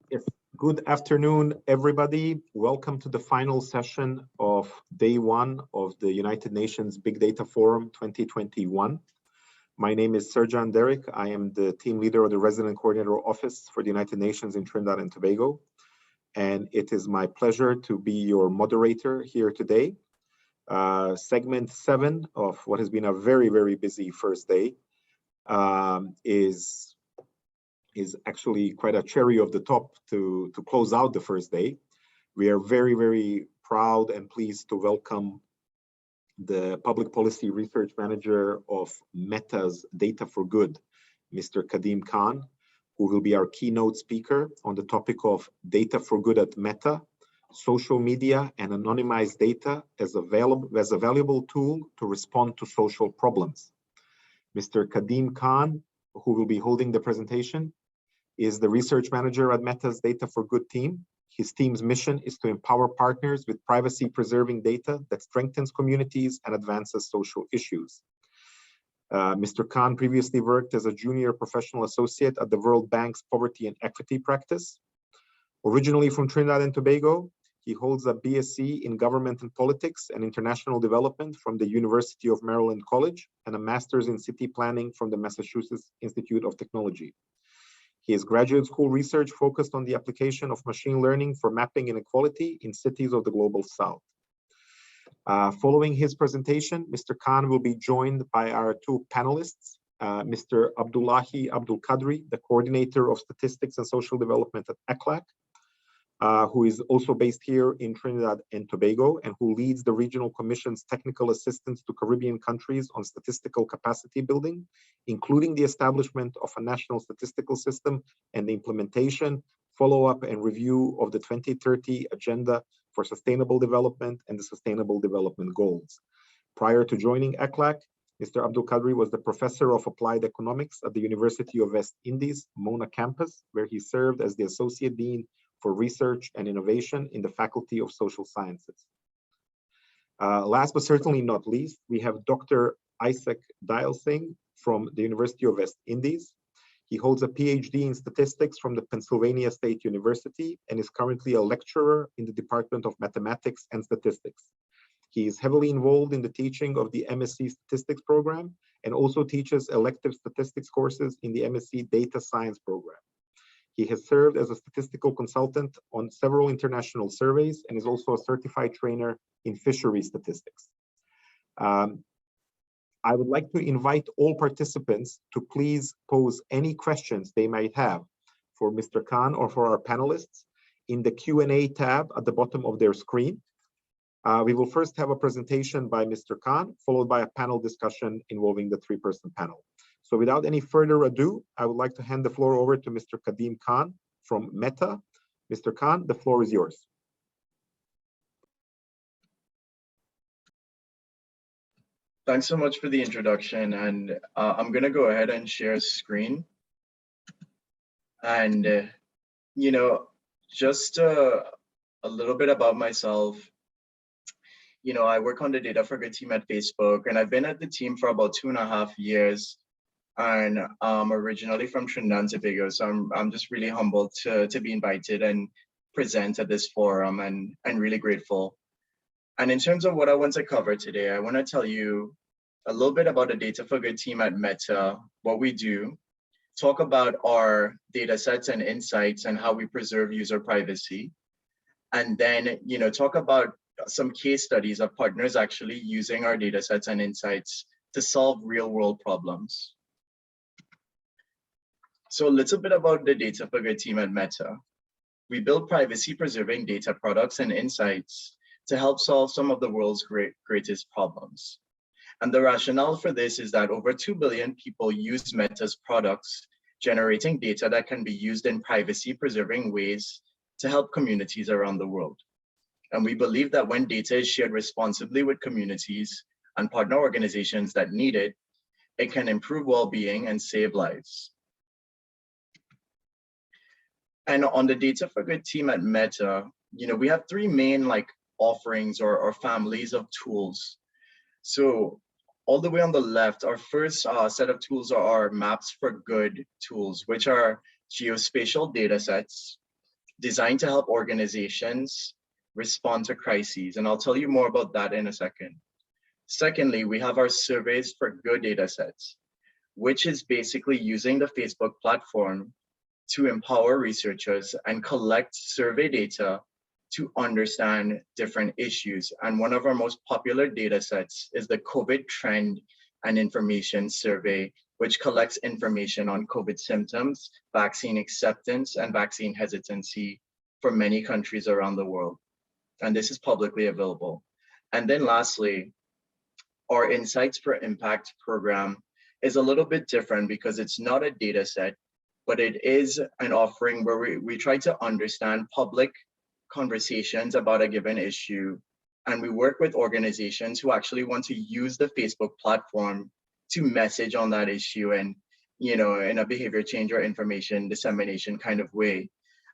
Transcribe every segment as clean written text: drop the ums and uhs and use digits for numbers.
Yes. Good afternoon, everybody. Welcome to the final session of day one of the United Nations Big Data Forum 2021. My name is Serjan Derek. I am the team leader of the Resident Coordinator Office for the United Nations in Trinidad and Tobago. And it is my pleasure to be your moderator here today. Segment 7 of what has been a very, very busy first day is actually quite a cherry of the top to close out the first day. We are very, very proud and pleased to welcome the Public Policy Research Manager of Meta's Data for Good, Mr. Kadeem Khan, who will be our keynote speaker on the topic of data for good at Meta, social media and anonymized data as a valuable tool to respond to social problems. Mr. Kadeem Khan, who will be holding the presentation, is the research manager at Meta's Data for Good team. His team's mission is to empower partners with privacy-preserving data that strengthens communities and advances social issues. Mr. Khan previously worked as a junior professional associate at the World Bank's Poverty and Equity practice. Originally from Trinidad and Tobago, he holds a BSc in Government and Politics and International Development from the University of Maryland College and a master's in City Planning from the Massachusetts Institute of Technology. His graduate school research focused on the application of machine learning for mapping inequality in cities of the Global South. Following his presentation, Mr. Khan will be joined by our two panelists, Mr. Abdullahi Abdul Qadri, the Coordinator of Statistics and Social Development at ECLAC, who is also based here in Trinidad and Tobago and who leads the Regional Commission's technical assistance to Caribbean countries on statistical capacity building, including the establishment of a national statistical system and the implementation, follow-up and review of the 2030 Agenda for Sustainable Development and the Sustainable Development Goals. Prior to joining ECLAC, Mr. Abdul Qadri was the Professor of Applied Economics at the University of West Indies, Mona campus, where he served as the Associate Dean for Research and Innovation in the Faculty of Social Sciences. Last but certainly not least, we have Dr. Isaac Dial-Singh from the University of West Indies. He holds a PhD in statistics from the Pennsylvania State University and is currently a lecturer in the Department of Mathematics and Statistics. He is heavily involved in the teaching of the MSc Statistics program and also teaches elective statistics courses in the MSc Data Science program. He has served as a statistical consultant on several international surveys and is also a certified trainer in fishery statistics. I would like to invite all participants to please pose any questions they might have for Mr. Khan or for our panelists in the Q&A tab at the bottom of their screen. We will first have a presentation by Mr. Khan, followed by a panel discussion involving the three-person panel. So without any further ado, I would like to hand the floor over to Mr. Kadeem Khan from Meta. Mr. Khan, the floor is yours. Thanks so much for the introduction. And I'm going to go ahead and share a screen. And, just a little bit about myself. I work on the Data for Good team at Facebook, and I've been at the team for about 2.5 years. And I'm originally from Trinidad and Tobago, so I'm just really humbled to be invited and present at this forum and really grateful. And in terms of what I want to cover today, I want to tell you a little bit about the Data for Good team at Meta, what we do, talk about our data sets and insights and how we preserve user privacy, and then talk about some case studies of partners actually using our data sets and insights to solve real-world problems. So a little bit about the Data for Good team at Meta. We build privacy-preserving data products and insights to help solve some of the world's greatest problems. And the rationale for this is that over 2 billion people use Meta's products, generating data that can be used in privacy-preserving ways to help communities around the world. And we believe that when data is shared responsibly with communities and partner organizations that need it, it can improve well-being and save lives. And on the Data for Good team at Meta, we have three main offerings or families of tools. So all the way on the left, our first set of tools are our Maps for Good tools, which are geospatial data sets designed to help organizations respond to crises. And I'll tell you more about that in a second. Secondly, we have our surveys for good data sets, which is basically using the Facebook platform to empower researchers and collect survey data to understand different issues. And one of our most popular data sets is the COVID Trend and Information Survey, which collects information on COVID symptoms, vaccine acceptance, and vaccine hesitancy for many countries around the world. And this is publicly available. And then lastly, our Insights for Impact program is a little bit different because it's not a data set, but it is an offering where we try to understand public conversations about a given issue. And we work with organizations who actually want to use the Facebook platform to message on that issue and, in a behavior change or information dissemination kind of way.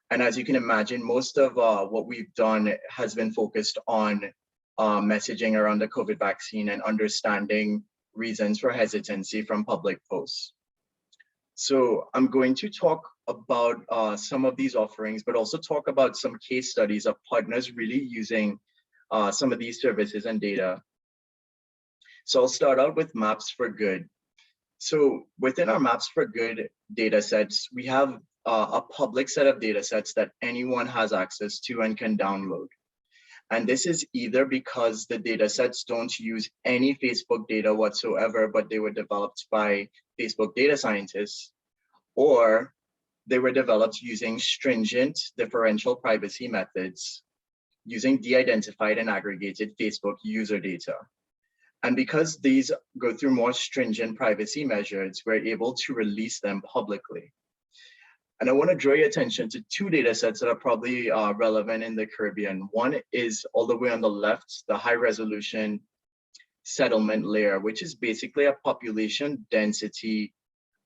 And as you can imagine, most of what we've done has been focused on messaging around the COVID vaccine and understanding reasons for hesitancy from public posts. So I'm going to talk about some of these offerings, but also talk about some case studies of partners really using some of these services and data. So I'll start out with Maps for Good. So within our Maps for Good data sets, we have a public set of data sets that anyone has access to and can download. And this is either because the data sets don't use any Facebook data whatsoever, but they were developed by Facebook data scientists, or they were developed using stringent differential privacy methods, using de-identified and aggregated Facebook user data. And because these go through more stringent privacy measures, we're able to release them publicly. And I want to draw your attention to two data sets that are probably relevant in the Caribbean. One is all the way on the left, the high resolution settlement layer, which is basically a population density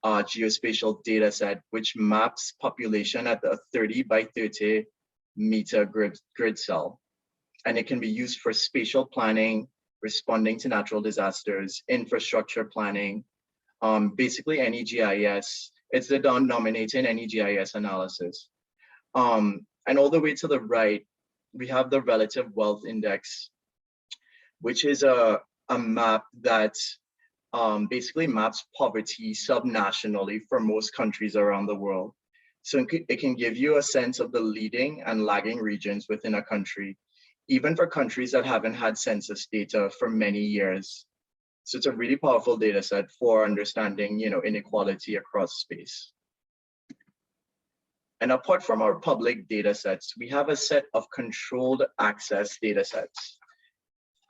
geospatial data set, which maps population at a 30 by 30 meter grid cell. And it can be used for spatial planning, responding to natural disasters, infrastructure planning, basically any GIS. It's the denominator in any GIS analysis. And all the way to the right, we have the relative wealth index, which is a map that basically maps poverty subnationally for most countries around the world. So it can give you a sense of the leading and lagging regions within a country, even for countries that haven't had census data for many years. So it's a really powerful data set for understanding, inequality across space. And apart from our public data sets, we have a set of controlled access data sets,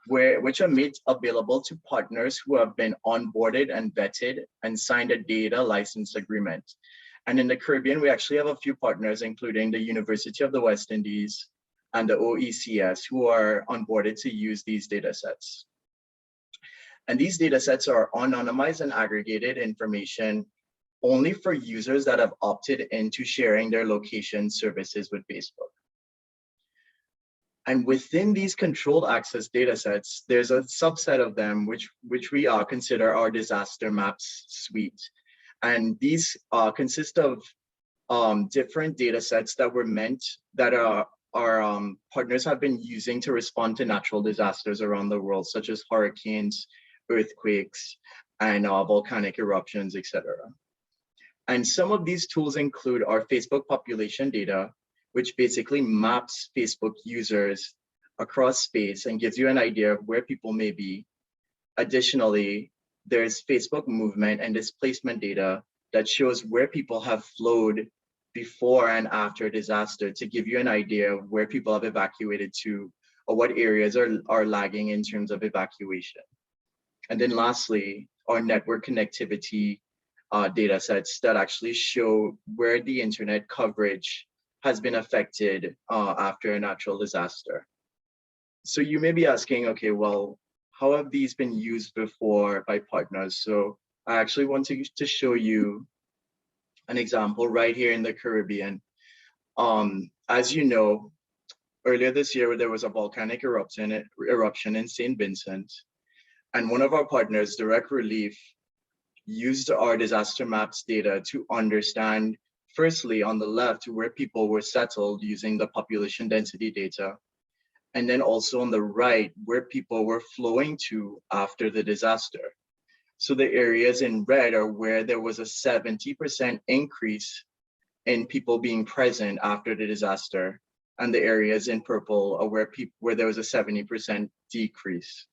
which are made available to partners who have been onboarded and vetted and signed a data license agreement. And in the Caribbean, we actually have a few partners, including the University of the West Indies and the OECS, who are onboarded to use these data sets. And these data sets are anonymized and aggregated information only for users that have opted into sharing their location services with Facebook. And within these controlled access data sets, there's a subset of them which we consider our disaster maps suite. And these consist of different data sets that were meant that our partners have been using to respond to natural disasters around the world, such as hurricanes, earthquakes, and volcanic eruptions, etc. And some of these tools include our Facebook population data, which basically maps Facebook users across space and gives you an idea of where people may be. Additionally, there's Facebook movement and displacement data that shows where people have flowed before and after disaster to give you an idea of where people have evacuated to or what areas are lagging in terms of evacuation. And then lastly, our network connectivity data sets that actually show where the internet coverage has been affected after a natural disaster. So you may be asking, okay, well, how have these been used before by partners? So I actually want to show you an example right here in the Caribbean. As you know, earlier this year, there was a volcanic eruption in St. Vincent. And one of our partners, Direct Relief, used our disaster maps data to understand Firstly, on the left, where people were settled using the population density data. And then also on the right, where people were flowing to after the disaster. So the areas in red are where there was a 70% increase in people being present after the disaster. And the areas in purple are where there was a 70% decrease.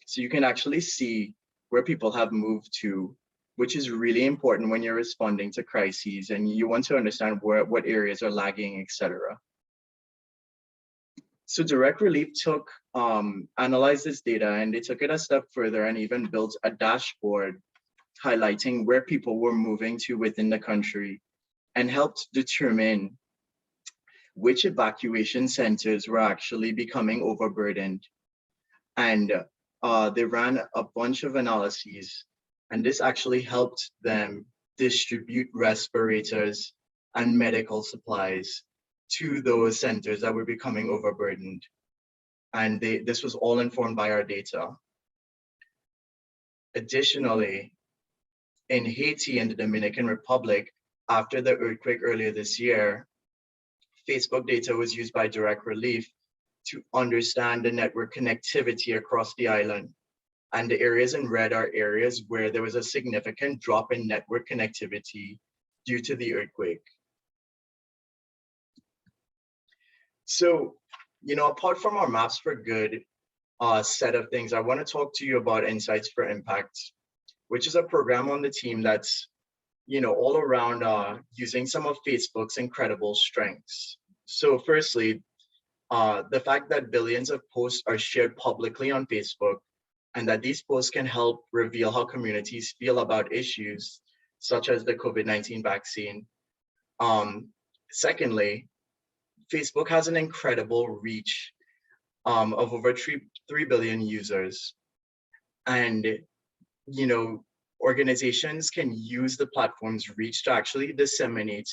So you can actually see where people have moved to, which is really important when you're responding to crises and you want to understand what areas are lagging, etc. So Direct Relief analyzed this data and they took it a step further and even built a dashboard highlighting where people were moving to within the country and helped determine which evacuation centers were actually becoming overburdened. And they ran a bunch of analyses, and this actually helped them distribute respirators and medical supplies to those centers that were becoming overburdened. And this was all informed by our data. Additionally, in Haiti and the Dominican Republic, after the earthquake earlier this year, Facebook data was used by Direct Relief to understand the network connectivity across the island. And the areas in red are areas where there was a significant drop in network connectivity due to the earthquake. So, apart from our Maps for Good set of things, I want to talk to you about Insights for Impact, which is a program on the team that's, all around using some of Facebook's incredible strengths. So firstly, the fact that billions of posts are shared publicly on Facebook and that these posts can help reveal how communities feel about issues such as the COVID-19 vaccine. Secondly, Facebook has an incredible reach of over 3 billion users. And, organizations can use the platform's reach to actually disseminate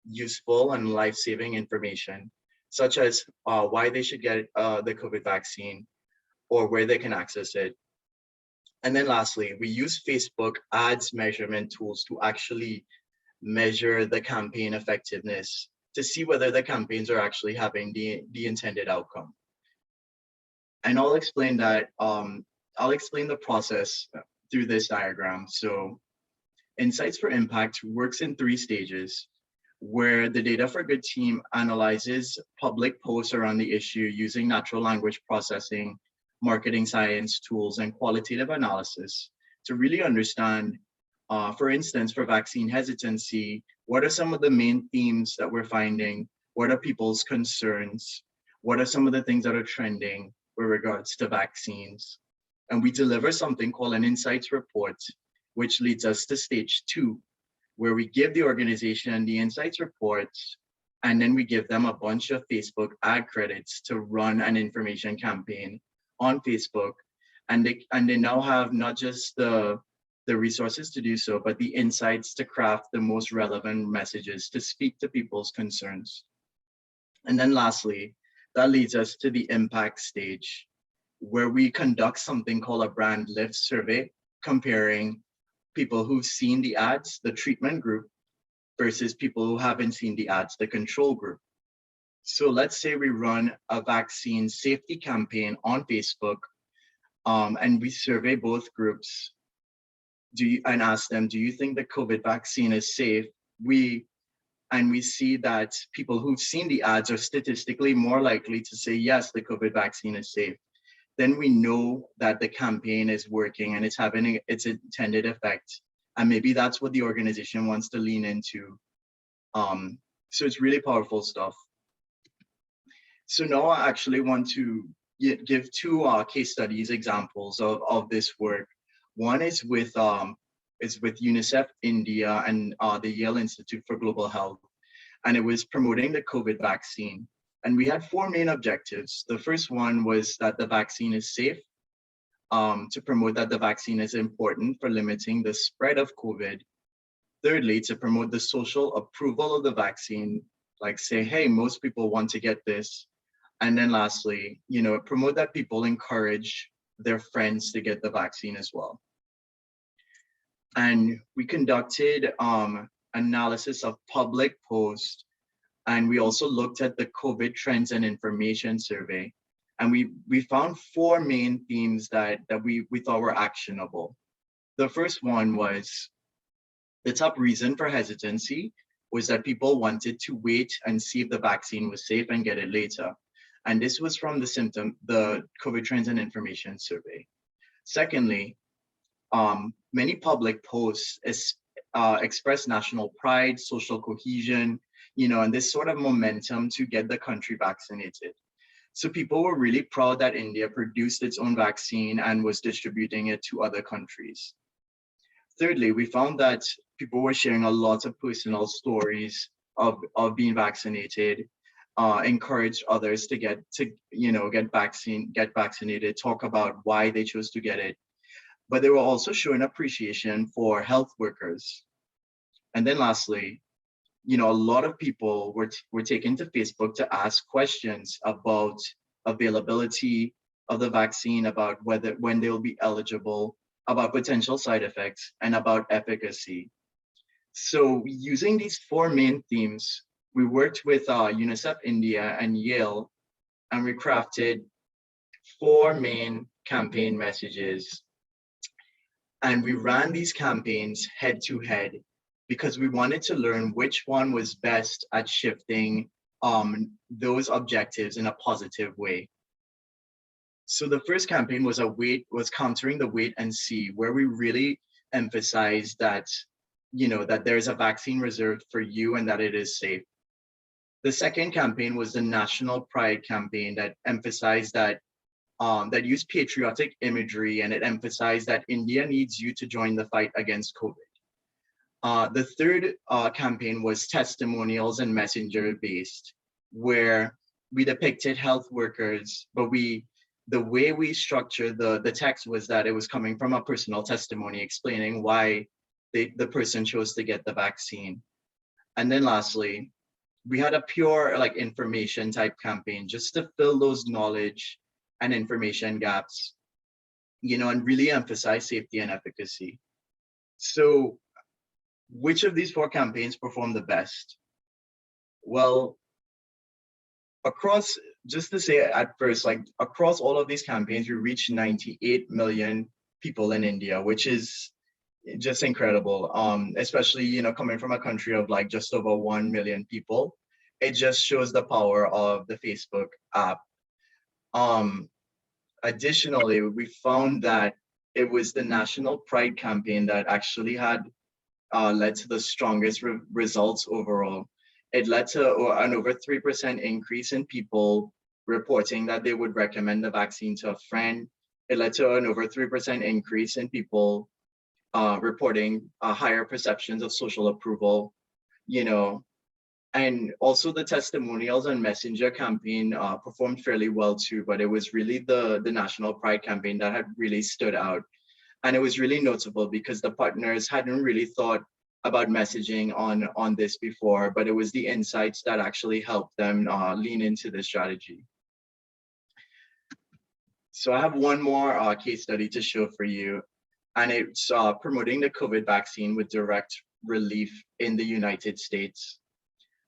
useful and life-saving information, such as why they should get the COVID vaccine or where they can access it. And then lastly, we use Facebook ads measurement tools to actually measure the campaign effectiveness to see whether the campaigns are actually having the intended outcome. And I'll explain that, I'll explain the process through this diagram. So Insights for Impact works in 3 stages, where the Data for Good team analyzes public posts around the issue using natural language processing, marketing science tools, and qualitative analysis to really understand, for instance, for vaccine hesitancy, what are some of the main themes that we're finding? What are people's concerns? What are some of the things that are trending with regards to vaccines? And we deliver something called an insights report, which leads us to stage 2, where we give the organization the insights reports, and then we give them a bunch of Facebook ad credits to run an information campaign on Facebook. And they now have not just the resources to do so, but the insights to craft the most relevant messages to speak to people's concerns. And then lastly, that leads us to the impact stage, where we conduct something called a brand lift survey, comparing people who've seen the ads, the treatment group, versus people who haven't seen the ads, the control group. So let's say we run a vaccine safety campaign on Facebook, and we survey both groups and ask them, do you think the COVID vaccine is safe? We see that people who've seen the ads are statistically more likely to say, yes, the COVID vaccine is safe. Then we know that the campaign is working and it's having its intended effect. And maybe that's what the organization wants to lean into. So it's really powerful stuff. So now I actually want to give 2 case studies examples of this work. One is with UNICEF India and the Yale Institute for Global Health, and it was promoting the COVID vaccine. And we had 4 main objectives. The first one was that the vaccine is safe, to promote that the vaccine is important for limiting the spread of COVID. Thirdly, to promote the social approval of the vaccine, like say, hey, most people want to get this. And then lastly, promote that people encourage their friends to get the vaccine as well. And we conducted analysis of public posts, and we also looked at the COVID trends and information survey. And we found four main themes that we thought were actionable. The first one was the top reason for hesitancy was that people wanted to wait and see if the vaccine was safe and get it later. And this was from the COVID trends and information survey. Secondly, many public posts express national pride, social cohesion, and this sort of momentum to get the country vaccinated. So people were really proud that India produced its own vaccine and was distributing it to other countries. Thirdly, we found that people were sharing a lot of personal stories of being vaccinated, encourage others to get vaccinated, talk about why they chose to get it. But they were also showing appreciation for health workers. And then lastly, a lot of people were taken to Facebook to ask questions about availability of the vaccine, about when they'll be eligible, about potential side effects, and about efficacy. So using these four main themes, we worked with UNICEF India and Yale, and we crafted four main campaign messages. And we ran these campaigns head to head because we wanted to learn which one was best at shifting those objectives in a positive way. So the first campaign was countering the wait and see, where we really emphasized that, that there's a vaccine reserved for you and that it is safe. The second campaign was the National Pride campaign that emphasized that used patriotic imagery, and it emphasized that India needs you to join the fight against COVID. The third campaign was testimonials and messenger based, where we depicted health workers, but the way we structured the text was that it was coming from a personal testimony explaining why the person chose to get the vaccine. And then lastly, we had a pure information type campaign just to fill those knowledge and information gaps, and really emphasize safety and efficacy. So which of these four campaigns performed the best? Well, just to say at first, across all of these campaigns, we reached 98 million people in India, which is just incredible. Especially, coming from a country of just over 1 million people, it just shows the power of the Facebook app. Additionally, we found that it was the National Pride campaign that actually had led to the strongest results overall. It led to an over 3% increase in people reporting that they would recommend the vaccine to a friend. It led to an over 3% increase in people reporting higher perceptions of social approval, and also the testimonials and messenger campaign performed fairly well too, but it was really the National Pride campaign that had really stood out. And it was really notable because the partners hadn't really thought about messaging on this before, but it was the insights that actually helped them lean into this strategy. So I have one more case study to show for you, and it's promoting the COVID vaccine with direct relief in the United States.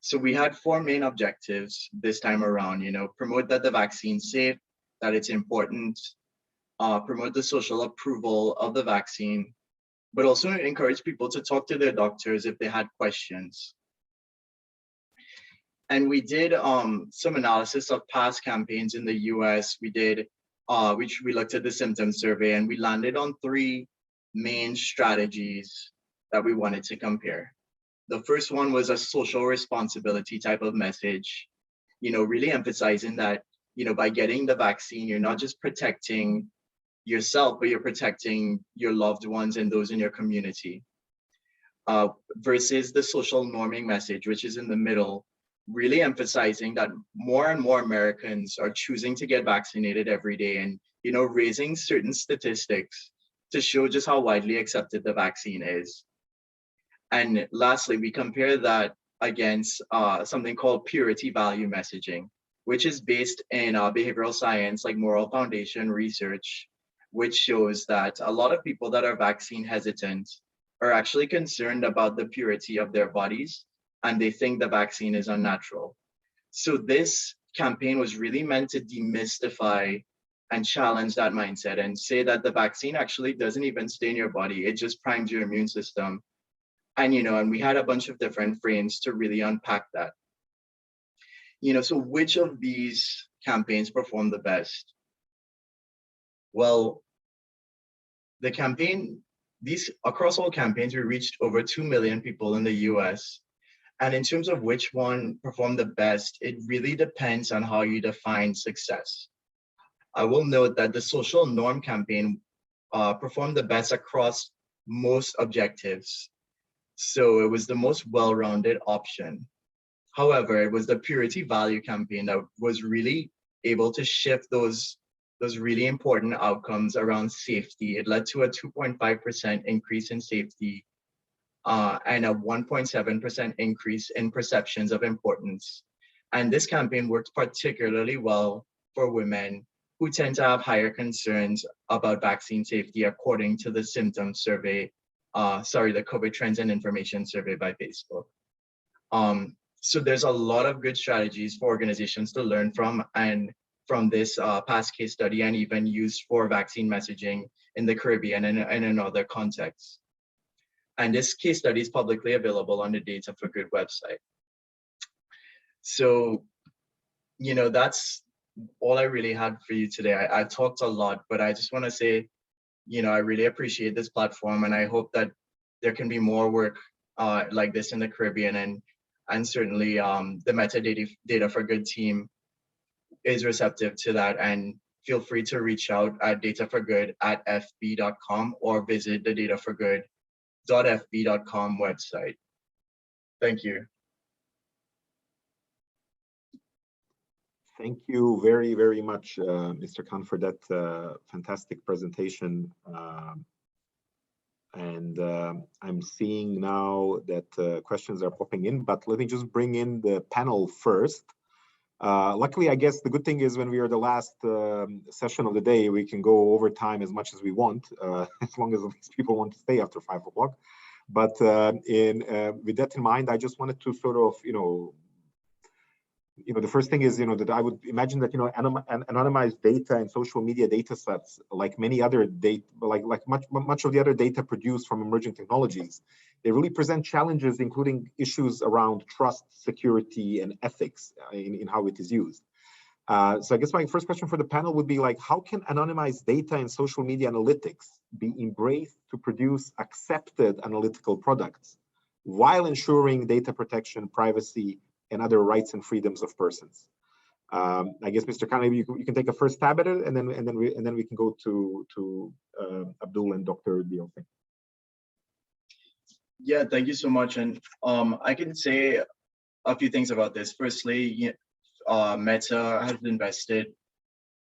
So we had four main objectives this time around, promote that the vaccine's safe, that it's important, promote the social approval of the vaccine, but also encourage people to talk to their doctors if they had questions. And we did some analysis of past campaigns in the US. We did, which we looked at the symptom survey, and we landed on three main strategies that we wanted to compare. The first one was a social responsibility type of message, really emphasizing that, by getting the vaccine, you're not just protecting yourself, but you're protecting your loved ones and those in your community. Versus the social norming message, which is in the middle, really emphasizing that more and more Americans are choosing to get vaccinated every day, and, raising certain statistics to show just how widely accepted the vaccine is. And lastly, we compare that against something called purity value messaging, which is based in behavioral science, like Moral Foundation research, which shows that a lot of people that are vaccine hesitant are actually concerned about the purity of their bodies, and they think the vaccine is unnatural. So this campaign was really meant to demystify and challenge that mindset and say that the vaccine actually doesn't even stay in your body. It just primes your immune system. And, and we had a bunch of different frames to really unpack that. So which of these campaigns performed the best? Well, the campaign, across all campaigns, we reached over 2 million people in the US. And in terms of which one performed the best, it really depends on how you define success. I will note that the social norm campaign performed the best across most objectives. So it was the most well-rounded option. However, it was the purity value campaign that was really able to shift those really important outcomes around safety. It led to a 2.5% increase in safety and a 1.7% increase in perceptions of importance. And this campaign worked particularly well for women who tend to have higher concerns about vaccine safety, according to the symptom survey, the COVID Trends and Information Survey by Facebook. So there's a lot of good strategies for organizations to learn from, and from this past case study, and even used for vaccine messaging in the Caribbean and in other contexts. And this case study is publicly available on the Data for Good website. So, that's all I really had for you today. I talked a lot, but I just want to say, I really appreciate this platform, and I hope that there can be more work like this in the Caribbean, and certainly the Metadata Data for Good team is receptive to that. And feel free to reach out at dataforgood@fb.com or visit the dataforgood.fb.com website. Thank you. Thank you very, very much, Mr. Khan, for that fantastic presentation. I'm seeing now that questions are popping in, but let me just bring in the panel first. Luckily, I guess the good thing is when we are the last session of the day, we can go over time as much as we want, as long as people want to stay after 5 o'clock. But with that in mind, I just wanted to sort of, the first thing is, that I would imagine that, anonymized data and social media data sets, like many other data, like much of the other data produced from emerging technologies, they really present challenges, including issues around trust, security, and ethics in how it is used. So I guess my first question for the panel would be like, how can anonymized data and social media analytics be embraced to produce accepted analytical products while ensuring data protection, privacy, and other rights and freedoms of persons? I guess, Mr. Khan, maybe you can take a first stab at it, and then we can go to Abdul and Dr. Diel-Singh. Yeah, thank you so much. And I can say a few things about this. Firstly, Meta has invested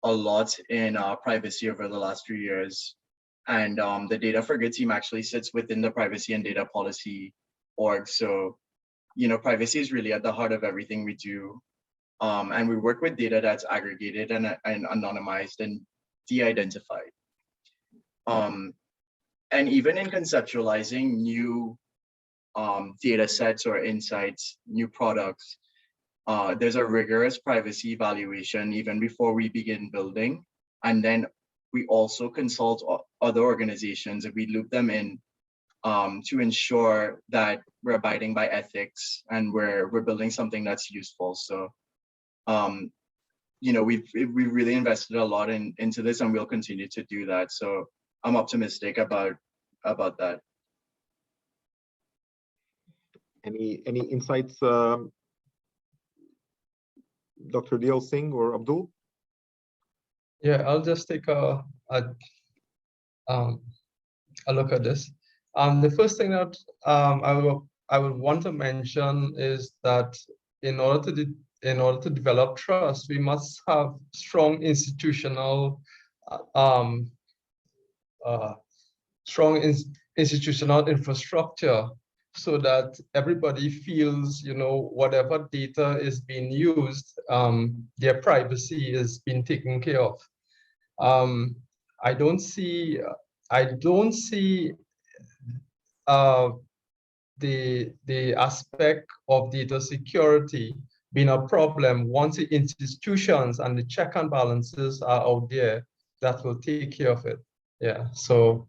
a lot in privacy over the last few years, and the Data for Good team actually sits within the Privacy and Data Policy org. So privacy is really at the heart of everything we do. And we work with data that's aggregated and anonymized and de-identified. And even in conceptualizing new data sets or insights, new products, there's a rigorous privacy evaluation even before we begin building. And then we also consult other organizations, and we loop them in to ensure that we're abiding by ethics and we're building something that's useful. So, we've really invested a lot into this, and we'll continue to do that. So I'm optimistic about that. Any insights, Dr. Diel-Singh or Abdul? Yeah, I'll just take a look at this. The first thing that I would want to mention is that in order to develop trust, we must have strong institutional infrastructure, so that everybody feels, whatever data is being used, their privacy is being taken care of. I don't see the aspect of data security being a problem once the institutions and the check and balances are out there that will take care of it. Yeah, so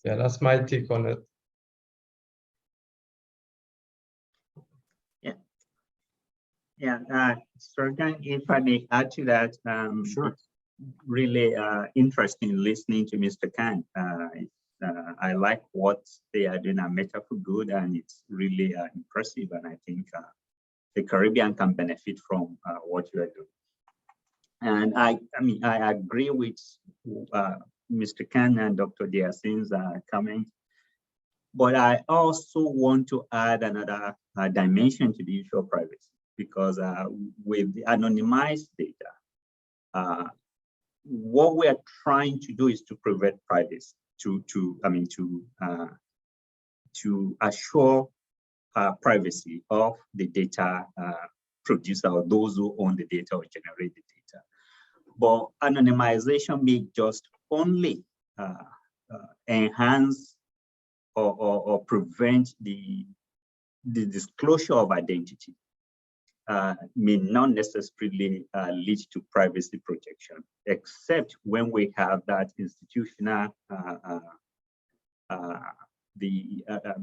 yeah, that's my take on it. Yeah, Sergeant, if I may add to that, Sure. it's really interesting listening to Mr. Khan. I like what they are doing at Meta for Good, and it's really impressive. And I think the Caribbean can benefit from what you are doing. And I mean, I agree with Mr. Khan and Dr. Diasin's comment. But I also want to add another dimension to the issue of privacy, because with the anonymized data, what we are trying to do is to prevent privacy, to assure privacy of the data producer or those who own the data or generate the data. But anonymization may just only enhance or prevent the disclosure of identity, may not necessarily lead to privacy protection, except when we have that institutional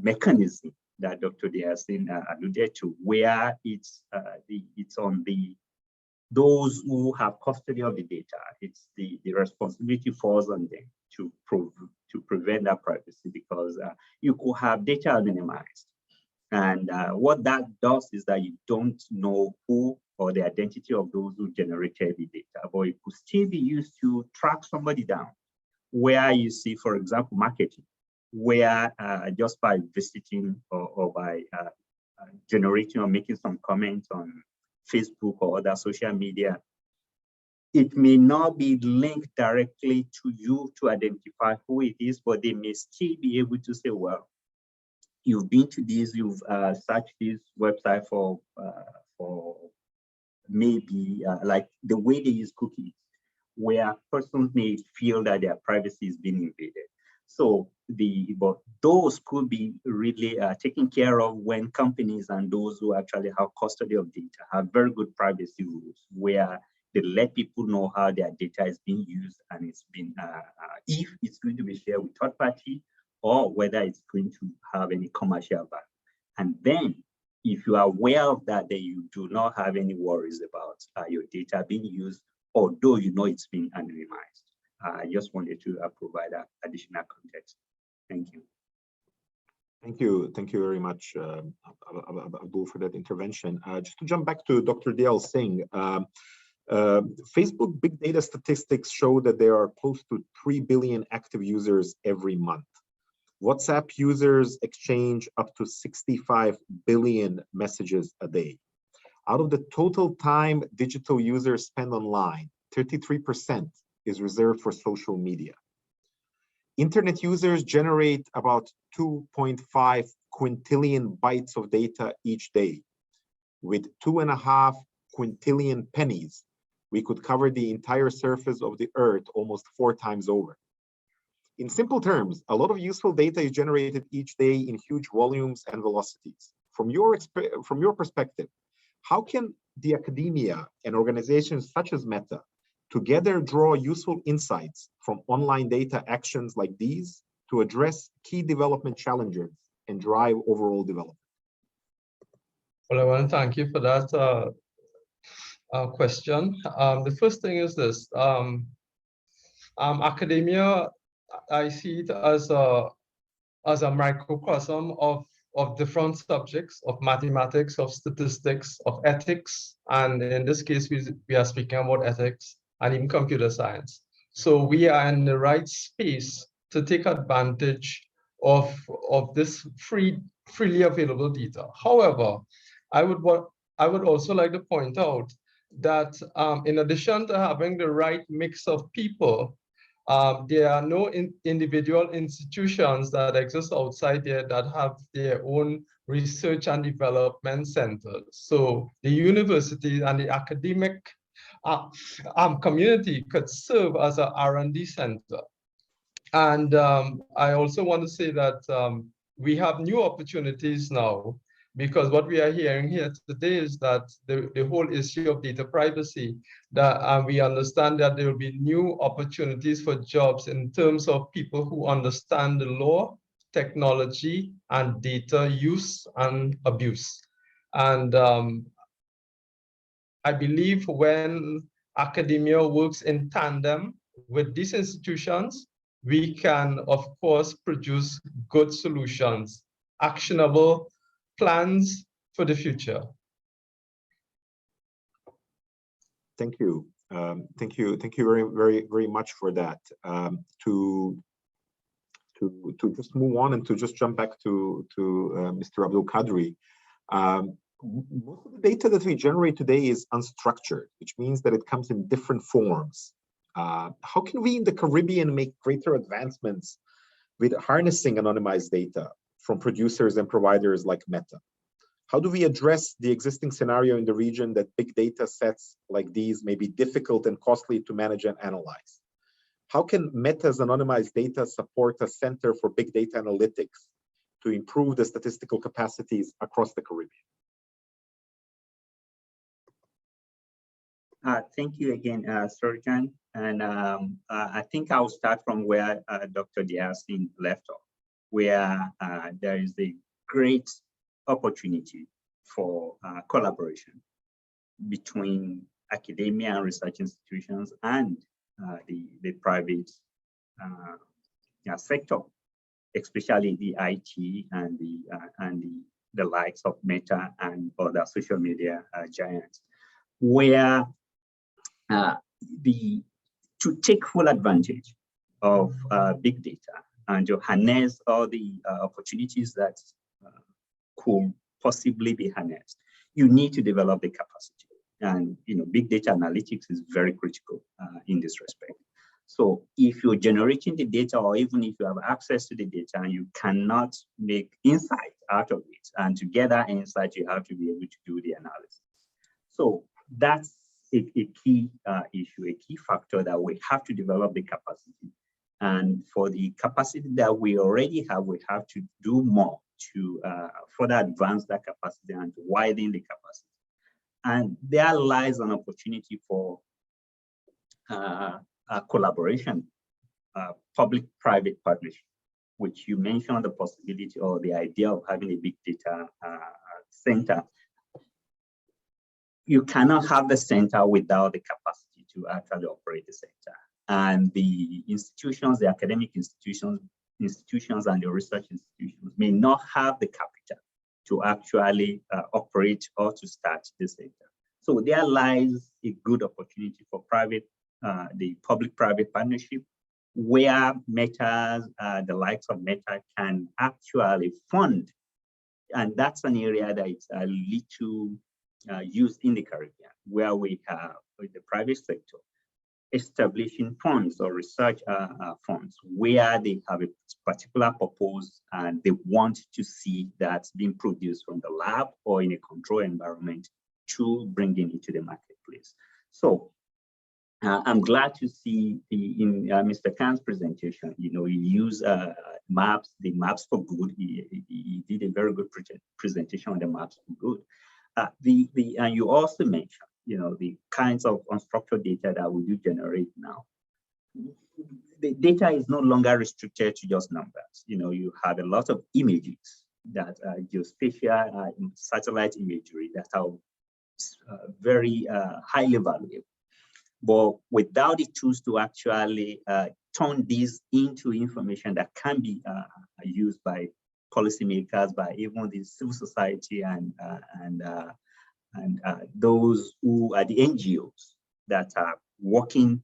mechanism that Dr. Diasin alluded to, where it's on those who have custody of the data. It's the responsibility falls on them to prevent that privacy, because you could have data anonymized. And what that does is that you don't know who or the identity of those who generated the data, but it could still be used to track somebody down, where you see, for example, marketing, where just by visiting or by generating or making some comments on Facebook or other social media, it may not be linked directly to you to identify who it is, but they may still be able to say, well, you've been to this, you've searched this website for maybe like the way they use cookies, where persons may feel that their privacy is being invaded. So but those could be really taken care of when companies and those who actually have custody of data have very good privacy rules, where they let people know how their data is being used, and it's been if it's going to be shared with third party, or whether it's going to have any commercial value. And then if you are aware of that, then you do not have any worries about your data being used, although you know it's being anonymized. I just wanted to provide that additional context. Thank you. Thank you very much, Abdul, for that intervention. Just to jump back to Dr. Dale Singh, Facebook big data statistics show that there are close to 3 billion active users every month. WhatsApp users exchange up to 65 billion messages a day. Out of the total time digital users spend online, 33% is reserved for social media. Internet users generate about 2.5 quintillion bytes of data each day. With 2.5 quintillion pennies, we could cover the entire surface of the earth almost 4 times over. In simple terms, a lot of useful data is generated each day in huge volumes and velocities. From your perspective, how can the academia and organizations such as Meta together draw useful insights from online data actions like these to address key development challenges and drive overall development? Well, I want to thank you for that question. The first thing is this: academia, I see it as a microcosm of different subjects, of mathematics, of statistics, of ethics, and in this case, we are speaking about ethics and even computer science. So we are in the right space to take advantage of this freely available data. However, I would also like to point out that in addition to having the right mix of people, there are no individual institutions that exist outside there that have their own research and development centers. So the university and the academic community could serve as an R&D center. And I also want to say that we have new opportunities now, because what we are hearing here today is that the whole issue of data privacy, that we understand that there will be new opportunities for jobs in terms of people who understand the law, technology, and data use and abuse. And I believe when academia works in tandem with these institutions, we can, of course, produce good solutions, actionable plans for the future. Thank you. Thank you very much for that. To just move on and to just jump back to Mr. Abdul Qadri. Most of the data that we generate today is unstructured, which means that it comes in different forms. How can we in the Caribbean make greater advancements with harnessing anonymized data from producers and providers like Meta? How do we address the existing scenario in the region that big data sets like these may be difficult and costly to manage and analyze? How can Meta's anonymized data support a center for big data analytics to improve the statistical capacities across the Caribbean? Thank you again, Surgeon. And I think I'll start from where Dr. Diasin left off, where there is a great opportunity for collaboration between academia and research institutions and the private sector, especially the IT and the likes of Meta and other social media giants, where to take full advantage of big data and to harness all the opportunities that could possibly be harnessed, you need to develop the capacity. And big data analytics is very critical in this respect. So if you're generating the data, or even if you have access to the data and you cannot make insight out of it, and to gather insight, you have to be able to do the analysis. So that's a key issue, a key factor that we have to develop the capacity. And for the capacity that we already have, we have to do more to further advance that capacity and to widen the capacity. And there lies an opportunity for collaboration, public-private partnership, which you mentioned the possibility or the idea of having a big data center. You cannot have the center without the capacity to actually operate the center. And the institutions, the academic institutions and the research institutions may not have the capital to actually operate or to start the center. So there lies a good opportunity for the public-private partnership, where Meta, the likes of Meta, can actually fund. And that's an area that is a little used in the Caribbean, where we have the private sector establishing funds or research funds where they have a particular purpose and they want to see that being produced from the lab or in a controlled environment to bringing it to the marketplace. So I'm glad to see in Mr. Khan's presentation, he used maps, the maps for good. He did a very good presentation on the maps for good. And you also mentioned, the kinds of unstructured data that we do generate now. The data is no longer restricted to just numbers. You have a lot of images that are geospatial satellite imagery that are very highly valuable. But without the tools to actually turn these into information that can be used by policymakers, by even the civil society and those who are the NGOs that are working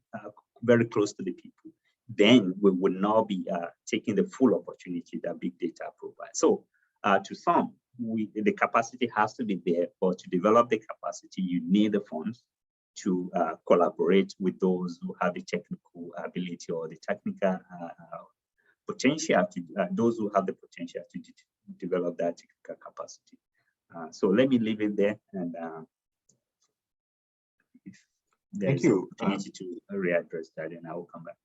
very close to the people, then we would not be taking the full opportunity that big data provides. So to some, the capacity has to be there, but to develop the capacity, you need the funds to collaborate with those who have the technical ability or the technical potential, those who have the potential to develop that capacity. So let me leave it there, and if there's an opportunity to readdress that, and I will come back.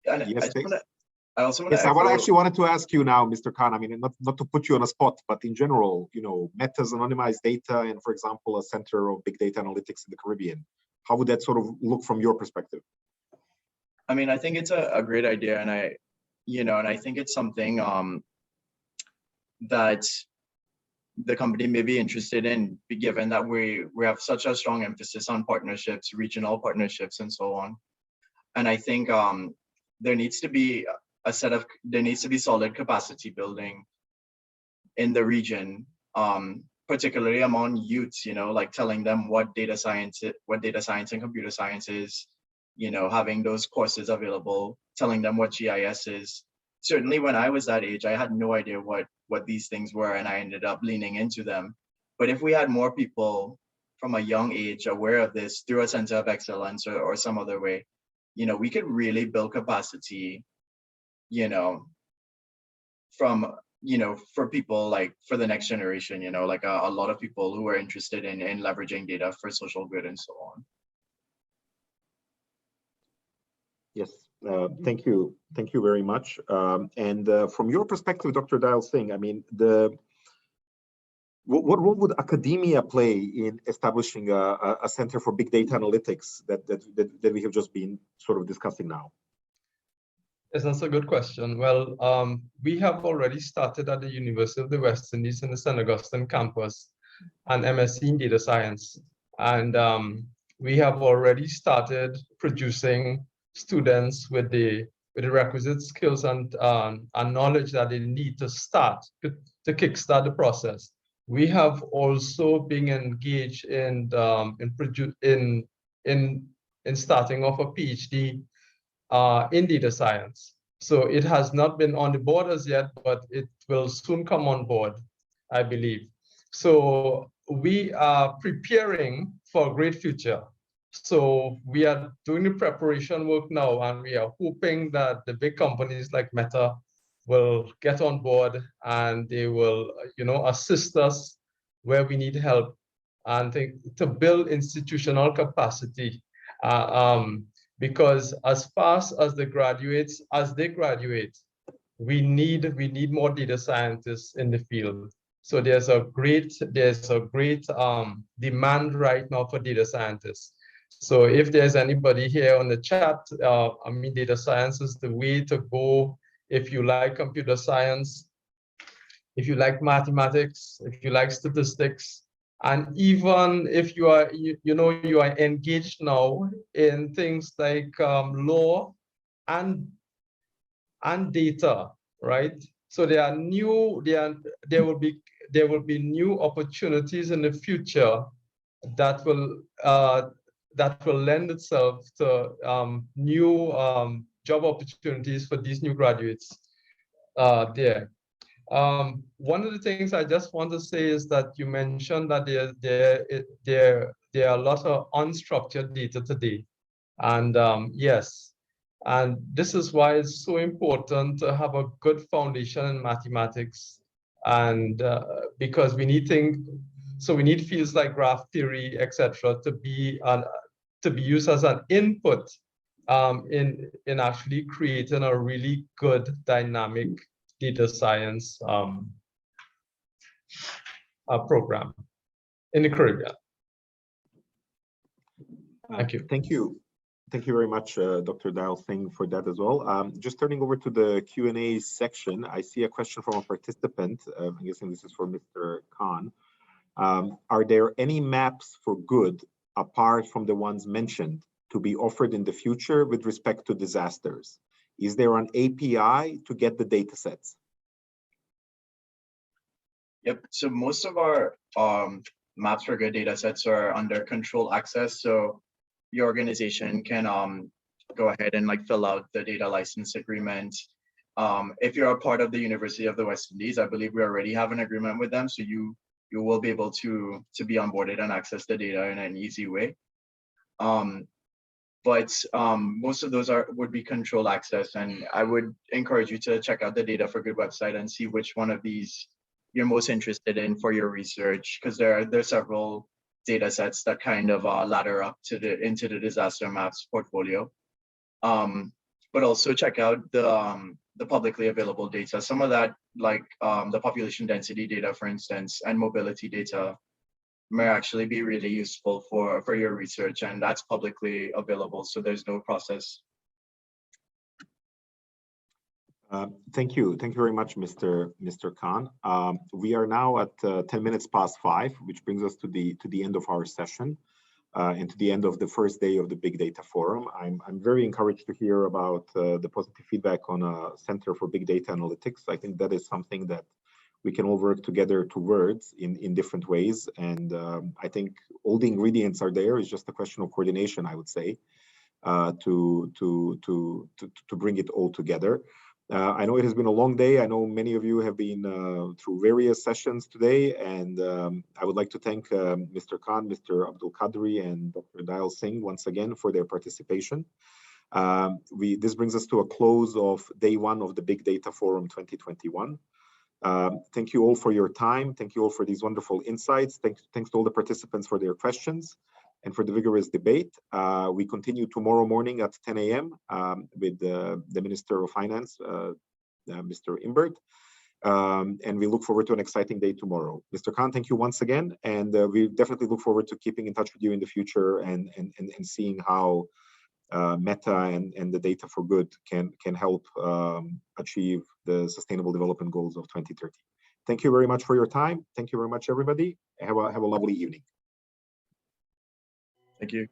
Yeah, yes, I also want Yes, to I actually wanted to ask you now, Mr. Khan. I mean, not to put you on a spot, but in general, Meta's anonymized data and, for example, a center of big data analytics in the Caribbean. How would that sort of look from your perspective? I mean, I think it's a great idea, and I think it's something that the company may be interested in, given that we have such a strong emphasis on partnerships, regional partnerships, and so on. And I think there needs to be solid capacity building in the region, particularly among youths, like telling them what data science and computer science is, having those courses available, telling them what GIS is. Certainly when I was that age, I had no idea what these things were, and I ended up leaning into them. But if we had more people from a young age aware of this through a center of excellence or some other way, we could really build capacity, from, for people, like for the next generation, like a lot of people who are interested in leveraging data for social good and so on. Yes, thank you very much. And from your perspective, Dr. Dial Singh, I mean, what role would academia play in establishing a center for big data analytics that we have just been sort of discussing now? Yes, that's a good question. Well, we have already started at the University of the West Indies in the St. Augustine campus an MSc in data science. And we have already started producing students with the requisite skills and knowledge that they need to kickstart the process. We have also been engaged in starting off a PhD in data science. So it has not been on the board as yet, but it will soon come on board, I believe. So we are preparing for a great future. So we are doing the preparation work now, and we are hoping that the big companies like Meta will get on board and they will, assist us where we need help and to build institutional capacity. Because as fast as they graduate, we need more data scientists in the field. So there's a great demand right now for data scientists. So if there's anybody here on the chat, data science is the way to go. If you like computer science, if you like mathematics, if you like statistics, and even if you are, you are engaged now in things like law and data, right? So there will be new opportunities in the future that will lend itself to new job opportunities for these new graduates there. One of the things I just want to say is that you mentioned that there are a lot of unstructured data today, and yes, and this is why it's so important to have a good foundation in mathematics, and because we need fields like graph theory, etc., to be used as an input in actually creating a really good dynamic data science program in the Caribbean. Thank you. Thank you very much, Dr. Dial Singh, for that as well. Just turning over to the Q&A section, I see a question from a participant. I'm guessing this is for Mr. Khan. Are there any maps for good, apart from the ones mentioned, to be offered in the future with respect to disasters? Is there an API to get the data sets? Yep. So most of our maps for good data sets are under control access. So your organization can go ahead and fill out the data license agreement. If you're a part of the University of the West Indies, I believe we already have an agreement with them. So you will be able to be onboarded and access the data in an easy way. But most of those would be control access, and I would encourage you to check out the Data for Good website and see which one of these you're most interested in for your research, because there are several data sets that kind of ladder up into the disaster maps portfolio. But also check out the the publicly available data. Some of that, like the population density data, for instance, and mobility data, may actually be really useful for your research, and that's publicly available, so there's no process. Thank you very much, Mr. Khan. We are now at 10 minutes past 5, which brings us to the end of our session and to the end of the first day of the Big Data Forum. I'm very encouraged to hear about the positive feedback on a Center for Big Data Analytics. I think that is something that we can all work together towards in different ways. And I think all the ingredients are there. It's just a question of coordination, I would say, to bring it all together. I know it has been a long day. I know many of you have been through various sessions today, and I would like to thank Mr. Khan, Mr. Abdul Qadri, and Dr. Dayal Singh once again for their participation. This brings us to a close of day 1 of the Big Data Forum 2021. Thank you all for your time. Thank you all for these wonderful insights. Thanks to all the participants for their questions and for the vigorous debate. We continue tomorrow morning at 10 a.m. With the Minister of Finance, Mr. Imbert. And we look forward to an exciting day tomorrow. Mr. Khan, thank you once again. And we definitely look forward to keeping in touch with you in the future and seeing how Meta and the data for good can help achieve the Sustainable Development Goals of 2030. Thank you very much for your time. Thank you very much, everybody. Have a lovely evening. Thank you.